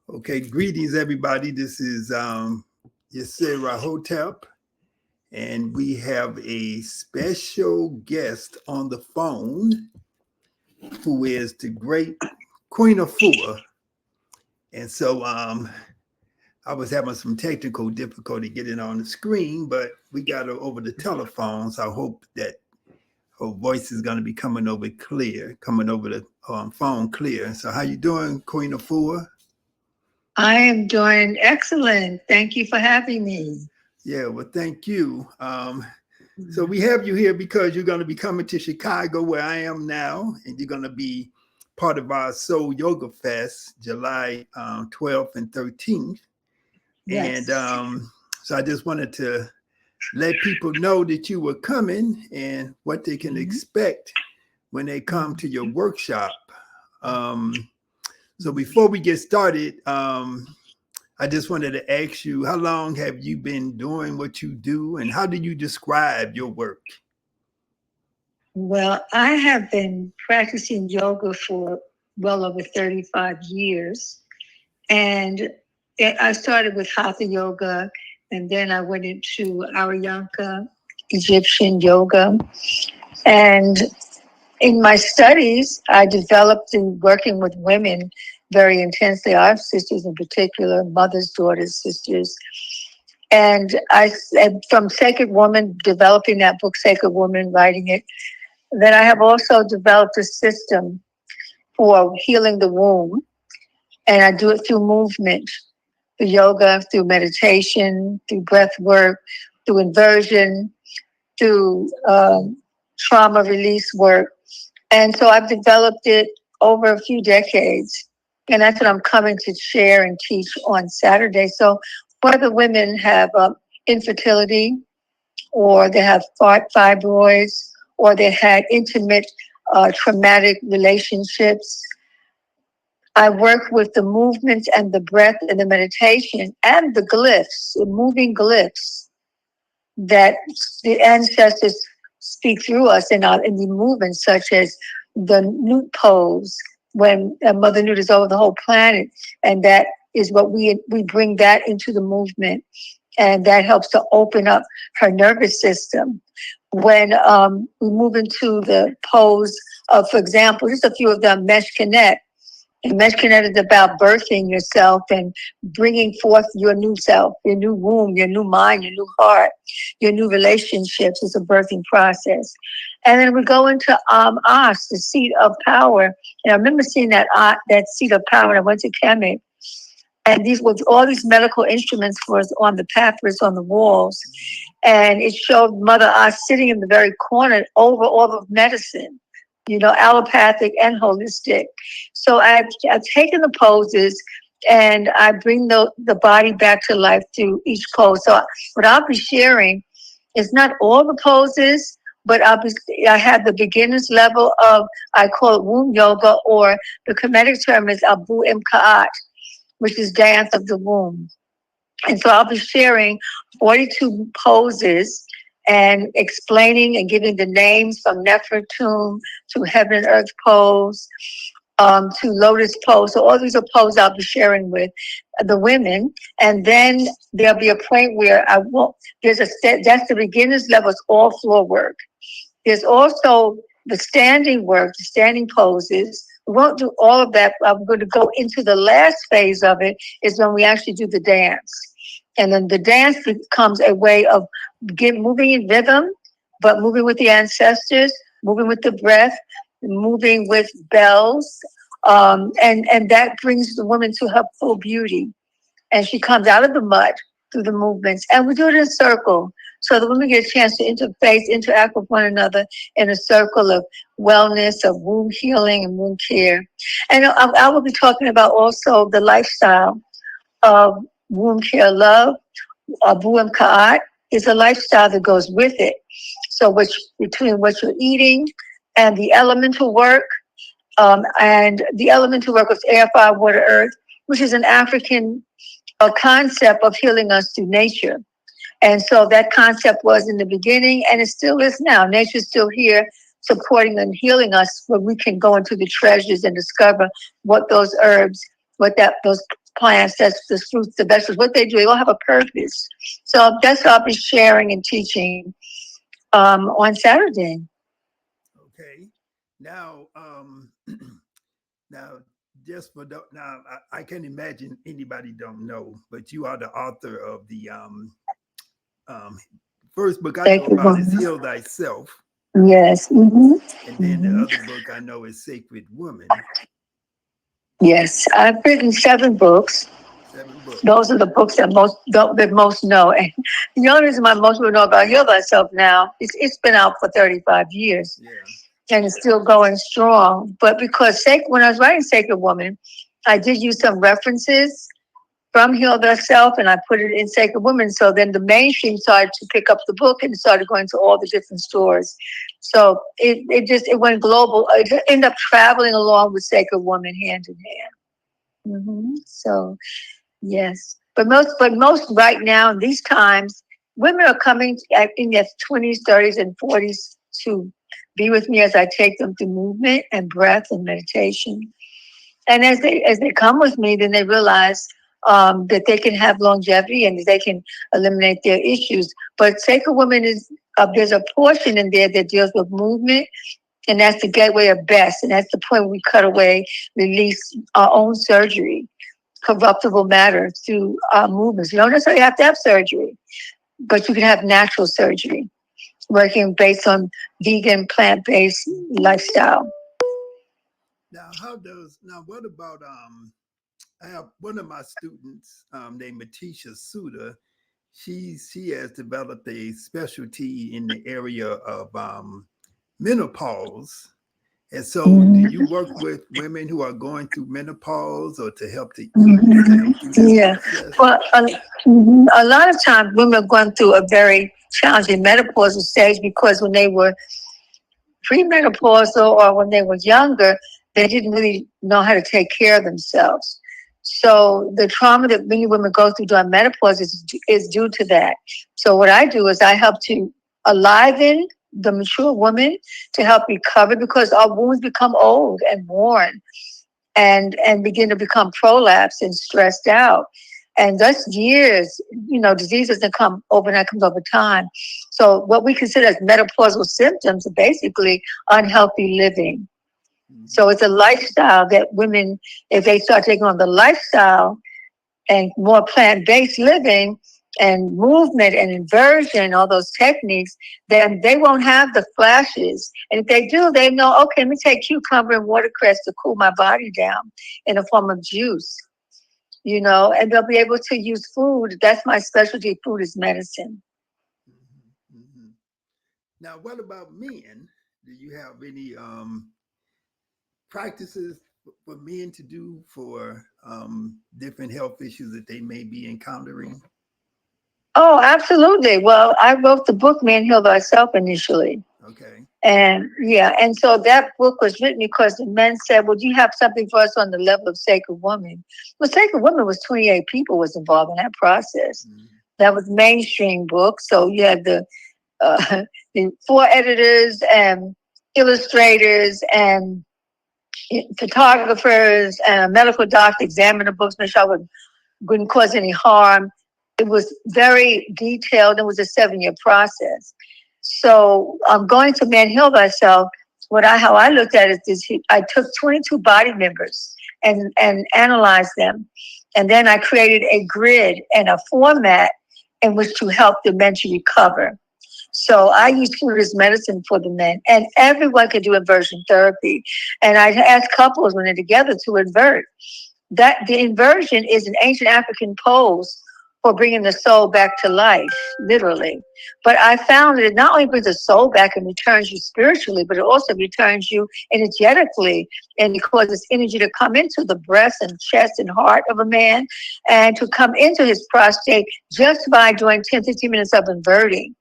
Okay, greetings everybody. This is Yasser Hotep, and we have a special guest on the phone who is the great Queen Afua. And so I was having some technical difficulty getting on the screen, but we got her over the telephone. So I hope that her voice is going to be coming over the phone clear. So how you doing, Queen Afua? I am doing excellent. Thank you for having me. Yeah, well, thank you. So we have you here because you're going to be coming to Chicago, where I am now, and you're going to be part of our Soul Yoga Fest, July 12th and 13th. Yes. And so I just wanted to let people know that you were coming and what they can expect when they come to your workshop. So before we get started, I just wanted to ask you, how long have you been doing what you do, and how do you describe your work? Well, I have been practicing yoga for well over 35 years. And I started with Hatha yoga, and then I went into Ariyanka, Egyptian yoga. And in my studies, I developed in working with women very intensely, our sisters in particular, mothers, daughters, sisters. And from Sacred Woman, developing that book, Sacred Woman, writing it, then I have also developed a system for healing the womb. And I do it through movement, through yoga, through meditation, through breath work, through inversion, through trauma release work. And so I've developed it over a few decades. And that's what I'm coming to share and teach on Saturday. So whether women have infertility, or they have fibroids, or they had intimate traumatic relationships, I work with the movements and the breath and the meditation and the glyphs, the moving glyphs that the ancestors speak through us in the movements, such as the Newt pose, when Mother Newt is over the whole planet, and that is what we bring that into the movement, and that helps to open up her nervous system. When we move into the pose of, for example, just a few of them, Meshkinet. And Meshkinet is about birthing yourself and bringing forth your new self, your new womb, your new mind, your new heart, your new relationships. It's a birthing process. And then we go into As, the seat of power. And I remember seeing that seat of power when I went to Kemetic. And these with all these medical instruments for us on the papyrus on the walls. And it showed Mother As sitting in the very corner over all of medicine, allopathic and holistic. So I've taken the poses and I bring the body back to life through each pose. So what I'll be sharing is not all the poses, but I have the beginner's level of, I call it womb yoga, or the Kemetic term is Abu Imka'at, which is dance of the womb. And so I'll be sharing 42 poses and explaining and giving the names from Nefertune to Heaven and Earth pose, to Lotus pose. So all these are poses I'll be sharing with the women. And then there'll be a point where that's the beginner's level, it's all floor work. There's also the standing work, the standing poses. We won't do all of that. I'm going to go into the last phase of it, is when we actually do the dance. And then the dance becomes a way of moving in rhythm, but moving with the ancestors, moving with the breath, moving with bells. And that brings the woman to her full beauty. And she comes out of the mud through the movements. And we do it in a circle. So the women get a chance to interact with one another in a circle of wellness, of womb healing and womb care. And I will be talking about also the lifestyle of womb care love. Abu Ka'at is a lifestyle that goes with it. So between what you're eating and the elemental work, and the elemental work of air, fire, water, earth, which is an African concept of healing us through nature. And so that concept was in the beginning, and it still is now. Nature's still here supporting and healing us, where we can go into the treasures and discover what those herbs, those plants, that's the fruits, the vegetables, what they do. They all have a purpose. So that's what I'll be sharing and teaching on Saturday. Okay. Now, now, just for now, I can imagine anybody don't know, but you are the author of the first book I know about is Heal Thyself. Yes. Mm-hmm. And then the other book I know is Sacred Woman. Yes, I've written 7 books. 7 books. Those are the books that most know. And the only reason why most people know about Heal Thyself now is it's been out for 35 years. Yeah. And it's still going strong. But because when I was writing Sacred Woman, I did use some references from Heal Thyself, and I put it in Sacred Woman. So then the mainstream started to pick up the book and started going to all the different stores. So it went global. It ended up traveling along with Sacred Woman hand in hand. Mm-hmm. So yes, but most right now in these times, women are coming in their 20s, 30s, and 40s to be with me as I take them through movement and breath and meditation. And as they come with me, then they realize that they can have longevity and they can eliminate their issues. But Sacred Woman there's a portion in there that deals with movement, and that's the gateway of best. And that's the point where we cut away, release our own surgery, corruptible matter through movements. You don't necessarily have to have surgery, but you can have natural surgery, working based on vegan, plant-based lifestyle. Now what about I have one of my students named Matisha Suda. She has developed a specialty in the area of menopause. And so do you work with women who are going through menopause or to help to ease them through this process? Well, a lot of times women are going through a very challenging menopausal stage because when they were premenopausal or when they were younger, they didn't really know how to take care of themselves. So the trauma that many women go through during menopause is due to that. So what I do is I help to aliven the mature woman to help recover, because our wounds become old and worn and begin to become prolapsed and stressed out. And thus years, disease doesn't come overnight, comes over time. So what we consider as menopausal symptoms are basically unhealthy living. So it's a lifestyle that women, if they start taking on the lifestyle and more plant-based living and movement and inversion, all those techniques, then they won't have the flashes. And if they do, they know, okay, let me take cucumber and watercress to cool my body down in a form of juice, and they'll be able to use food. That's my specialty. Food is medicine. Mm-hmm, mm-hmm. Now, what about men? Do you have any practices for men to do for different health issues that they may be encountering? Oh, absolutely. Well, I wrote the book Man Heal Thyself initially. Okay. And so that book was written because the men said, well, do you have something for us on the level of Sacred Woman? Well, Sacred Woman was 28 people was involved in that process. Mm-hmm. That was mainstream book. So you had the 4 editors and illustrators and photographers and a medical doctor examine the books, make sure I wouldn't cause any harm. It was very detailed. It was a 7-year process. So going to Man Heal Thyself, how I looked at it is I took 22 body members and analyzed them. And then I created a grid and a format in which to help the men to recover. So I use food as medicine for the men, and everyone can do inversion therapy. And I ask couples when they're together to invert. That the inversion is an ancient African pose for bringing the soul back to life, literally. But I found that it not only brings the soul back and returns you spiritually, but it also returns you energetically, and it causes energy to come into the breast and chest and heart of a man and to come into his prostate just by doing 10-15 minutes of inverting.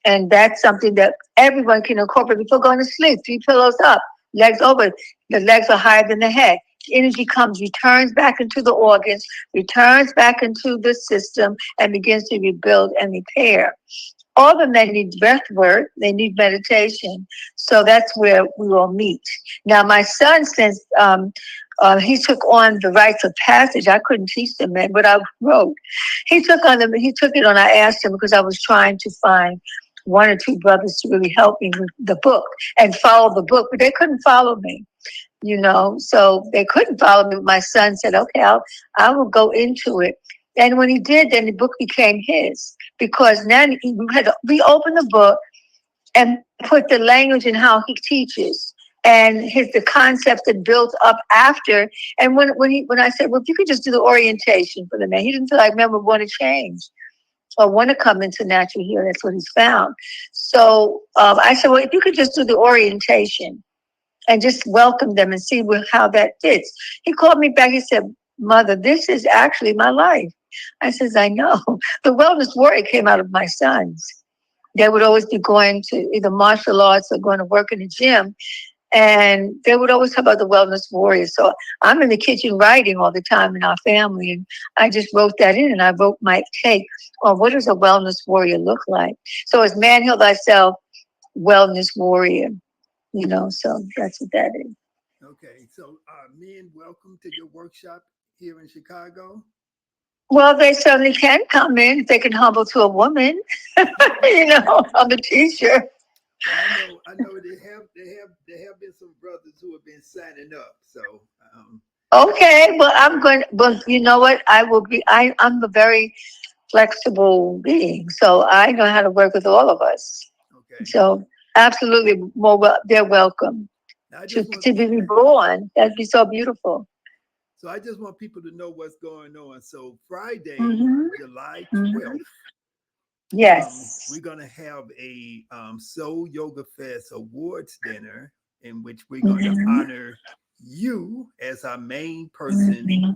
And that's something that everyone can incorporate before going to sleep. 3 pillows up, legs over. The legs are higher than the head. Energy returns back into the organs, returns back into the system, and begins to rebuild and repair. all the men need breath work. They need meditation. So that's where we all meet. Now, my son, since he took on the rites of passage, I couldn't teach the men, but I wrote. He took on them. He took it on. I asked him because I was trying to find one or two brothers to really help me with the book and follow the book, but they couldn't follow me. So they couldn't follow me. My son said, okay, I will go into it. And when he did, then the book became his, because now we had to reopen the book and put the language in how he teaches and the concepts that built up after. And when I said, well, if you could just do the orientation for the man, he didn't feel like men would want to change or want to come into natural healing. That's what he's found. So I said, well, if you could just do the orientation and just welcome them and see how that fits. He called me back. He said, Mother, this is actually my life. I says, I know. The wellness warrior came out of my sons. They would always be going to either martial arts or going to work in the gym. And they would always talk about the wellness warrior. So I'm in the kitchen writing all the time in our family. And I just wrote that in, and I wrote my take on what does a wellness warrior look like. So it's man, heal thyself, wellness warrior. So that's what that is. Okay, so men, welcome to your workshop here in Chicago. Well, they certainly can come in if they can humble to a woman, on the t-shirt. Well, I know there have been some brothers who have been signing up. So Okay, well, I'm going. Well, you know what? I will be. I'm a very flexible being, so I know how to work with all of us. okay. So absolutely, they're welcome to be reborn. That'd be so beautiful. So I just want people to know what's going on. So Friday, July 12th, Yes. we're going to have a Soul Yoga Fest awards dinner in which we're going to honor you as our main person.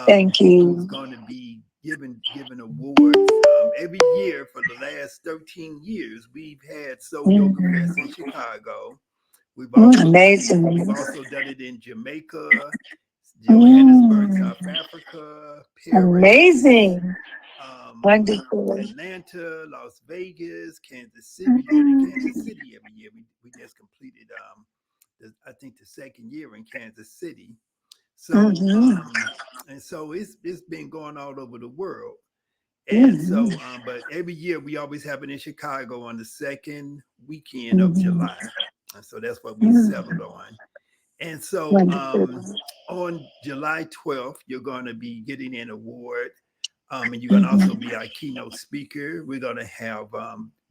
Thank you. Who's going to be given awards every year for the last 13 years. We've had Soul Yoga Fest in Chicago. We've also done it in Jamaica, Johannesburg, South Africa, Paris, amazing, wonderful, Atlanta, Las Vegas, Kansas City. We go to Kansas City every year. We just completed, I think, the second year in Kansas City. So and so it's been going all over the world. And so, but every year we always have it in Chicago on the second weekend of July. And so that's what we settled on. And so on July 12th, you're going to be getting an award. And you're going to also be our keynote speaker. We're going to have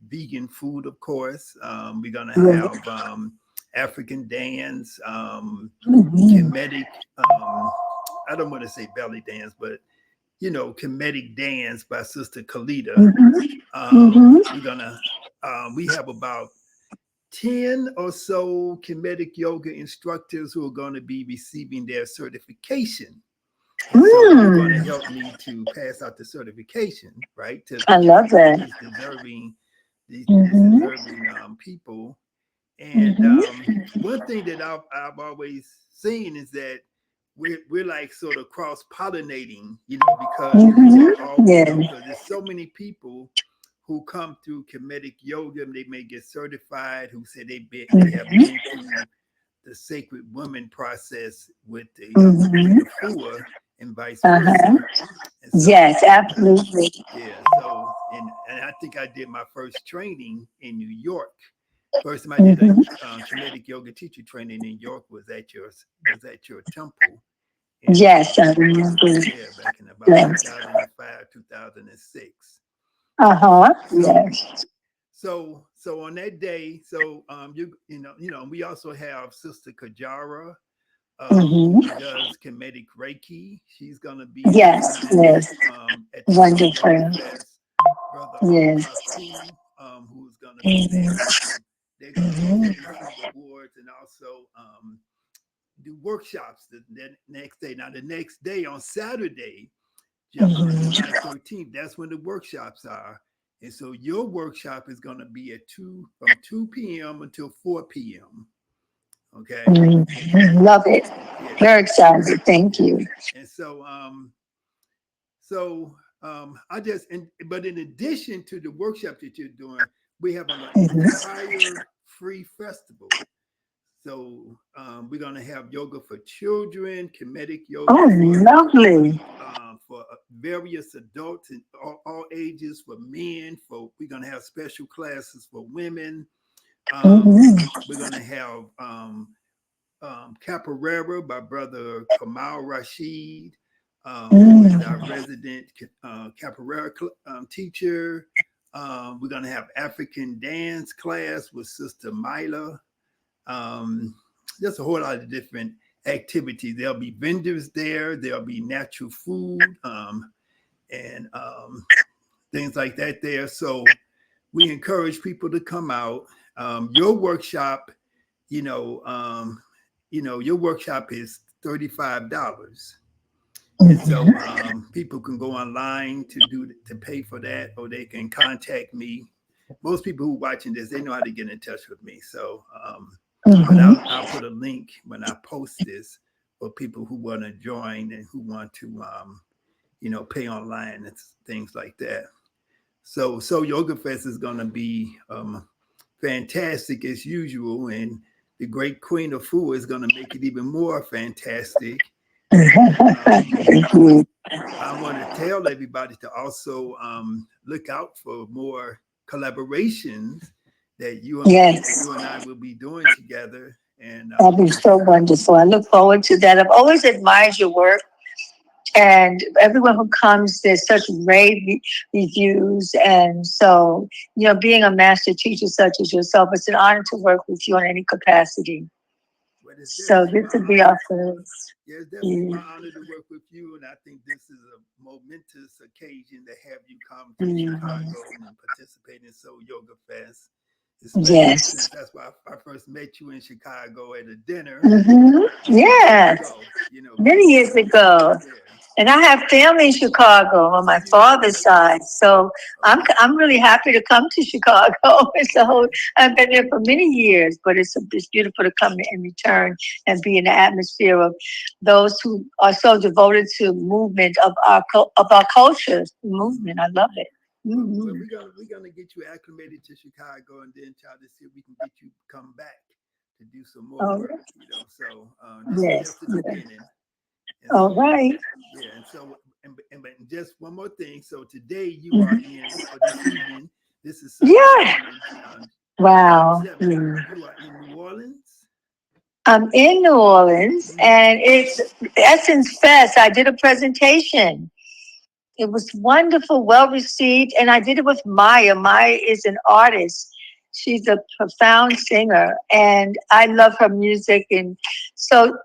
vegan food, of course. We're going to have African dance, Kemetic, I don't want to say belly dance, but Kemetic dance by Sister Kalita. We're gonna we have about 10 or so Kemetic yoga instructors who are going to be receiving their certification. And so you're going to help me to pass out the certification, right? I love that. These deserving people. And one thing that I've always seen is that we're like sort of cross pollinating, because because there's so many people who come through Kemetic yoga, and they may get certified, who say they have been through the sacred woman process with the Afua and vice versa. And so, yes, absolutely. Yeah. So and I think I did my first training in New York. First time I did a Kemetic yoga teacher training in New York was at your temple. Yes, I remember. Yeah, back in about 2005, 2006. Yes. So on that day, we also have Sister Kajara, who does Kemetic Reiki. She's gonna be at the wonderful. Fest. Brother Haku, who's gonna be there. They're gonna both receive awards and also do workshops the next day. Now, the next day on Saturday, July 13th, that's when the workshops are. And so your workshop is going to be from 2 p.m. until 4 p.m. Okay. Love it. Very excited. Thank you. And so, so But in addition to the workshop that you're doing, we have an Mhm. entire free festival. So we're going to have yoga for children, Kemetic yoga Oh, lovely. for various adults in all ages, for men. For we're going to have special classes for women. Um, Mhm. we're going to have Capoeira by Brother Kamal Rashid, who is our Mm. resident Capoeira teacher. We're going to have African dance class with Sister Mila. Um, there's a whole lot of different activities. There'll be vendors there. There'll be natural food and things like that there. So we encourage people to come out. Your workshop, you know, um, your workshop is $35. And so Mhm. people can go online to pay for that, or they can contact me. Most people who are watching this, they know how to get in touch with me. So, but Mhm. I'll put a link when I post this for people who want to join and who want to, pay online and things like that. So Yoga Fest is going to be fantastic as usual, and the great Queen of Afua is going to make it even more fantastic. And Thank you. I want to tell everybody to also look out for more collaborations that Yes. you and I will be doing together. And That'd be so wonderful. I look forward to that. I've always admired your work, and everyone who comes, there's such rave reviews. And so, being a master teacher such as yourself, it's an honor to work with you in any capacity. but it's So definitely this my would be honor. our first. Yeah, it's definitely Yeah. my honor to work with you, and I think this is a momentous occasion to have you come to Mhm. Chicago and participate in Soul Yoga Fest, especially Yes. since that's why I first met you in Chicago at a dinner many years Yes. ago. Many years ago. Yeah. And I have family in Chicago on Oh, my you do? father's side, so Okay. I'm really happy to come to Chicago. So Okay. I've been there for many years, but it's beautiful to come and return and be in the atmosphere of those who are so devoted to movement of our culture Hmm. movement. I love it. Well, Hmm. we're gonna get you acclimated to Chicago, and then try to see if we can get you come back to do some more Oh work. So this is yes, just the yes. beginning. And All so, right. yeah, and so, and but just one more thing. So today you are in, or this evening, this is Sunday Yeah. evening, July Wow. 7th. You are in New Orleans. I'm in New Orleans, Hmm. and it's Essence Fest. I did a presentation. It was wonderful, well received, and I did it with Maya. Maya is an artist. She's a profound singer, and I love her music. And so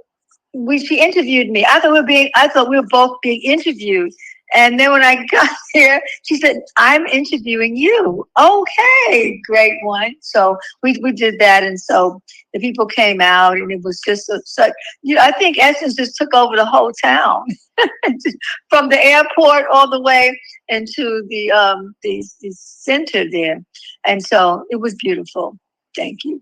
she interviewed me. I thought we were both being interviewed. And then when I got there, she said, "I'm interviewing you." Okay, great one. So we did that, and so the people came out, and it was just such. I think Essence just took over the whole town, from the airport all the way into the center there, and so it was beautiful. Thank you.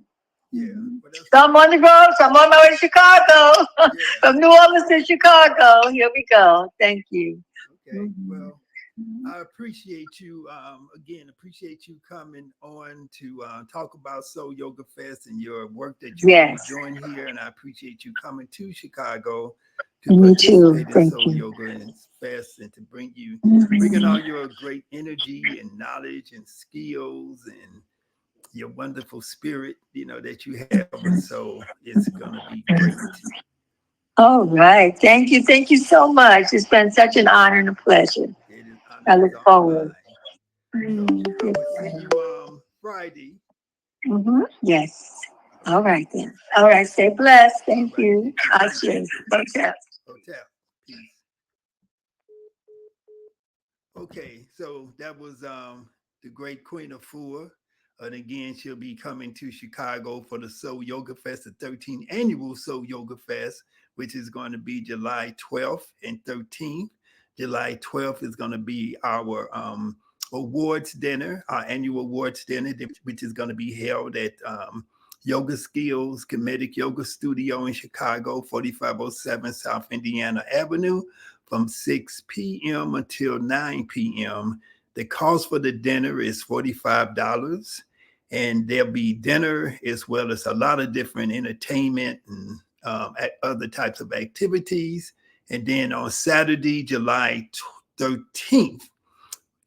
Yeah. Mhm. Well, that's So I'm on the road. So I'm on my way to Chicago. yeah. From New Orleans to Chicago. Here we go. Thank you. Okay. Mhm. Well, I appreciate you again. Appreciate you coming on to talk about Soul Yoga Fest and your work that you're going to be Yes. doing here. And I appreciate you coming to Chicago to Me too. participate in Thank Soul you. Yoga and Fest, and to bringing all Mhm. your great energy and knowledge and skills and your wonderful spirit, that you have. And so it's going to be great. All right. Thank you. Thank you so much. It's been such an honor and a pleasure. It is I honor is look all forward. mine. So I will see Mm-hmm. you Friday. Yes. All Okay. right then. All right. Stay blessed. All Thank right. You you. too. I Peace. see. Okay. Hotel. Peace. Okay. So that was the great Queen of Afua. And again, she'll be coming to Chicago for the Soul Yoga Fest, the 13th annual Soul Yoga Fest, which is going to be July 12th and 13th. July 12th is going to be our awards dinner, our annual awards dinner, which is going to be held at Yoga Skills Kemetic Yoga Studio in Chicago, 4507 South Indiana Avenue, from 6 p.m. until 9 p.m. The cost for the dinner is $45. And there'll be dinner as well as a lot of different entertainment and other types of activities. And then on Saturday, July 13th,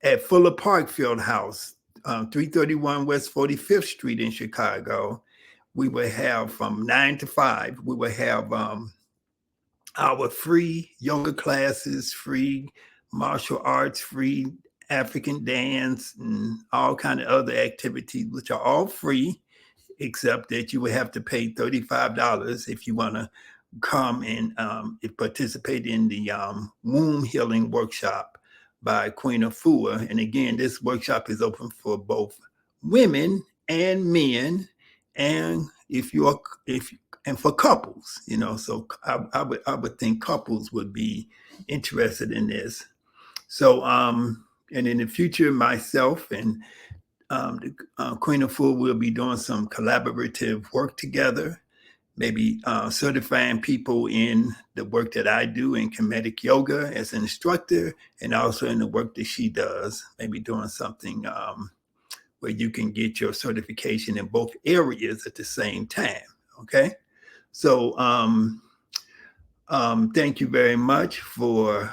at Fuller Park Fieldhouse, 331 West 45th Street in Chicago, we will have from 9 to 5, we will have our free yoga classes, free martial arts, free African dance, and all kind of other activities, which are all free, except that you would have to pay $35 if you want to come and participate in the womb healing workshop by Queen Afua. And again, this workshop is open for both women and men, and and for couples, so I would think couples would be interested in this. So and in the future, myself and Queen Afua will be doing some collaborative work together, maybe certifying people in the work that I do in Kemetic Yoga as an instructor, and also in the work that she does, maybe doing something where you can get your certification in both areas at the same time. Okay. So thank you very much for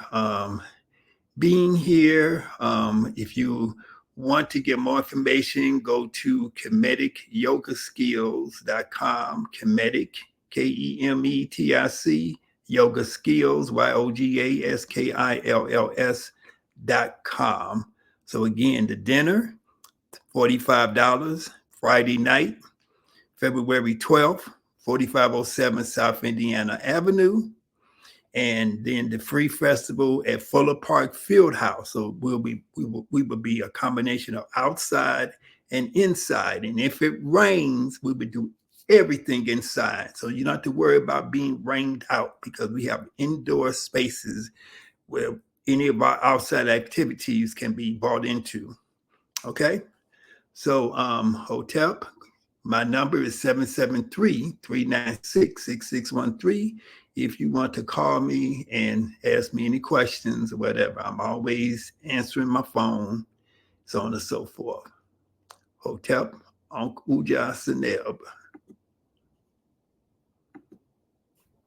being here. If you want to get more information, go to Kemetic YogaSkills.com. Kemetic, Kemetic, Yoga Skills, YogaSkills.com. So again, the dinner, $45, Friday night, February 12th, 4507 South Indiana Avenue. And then the free festival at Fuller Park Fieldhouse. So we will be a combination of outside and inside. And if it rains, we would do everything inside. So you don't have to worry about being rained out, because we have indoor spaces where any of our outside activities can be brought into. Okay. So Hotep, my number is 773-396-6613. If you want to call me and ask me any questions or whatever, I'm always answering my phone, so on and so forth. Hotep, Unc Uja Seneb.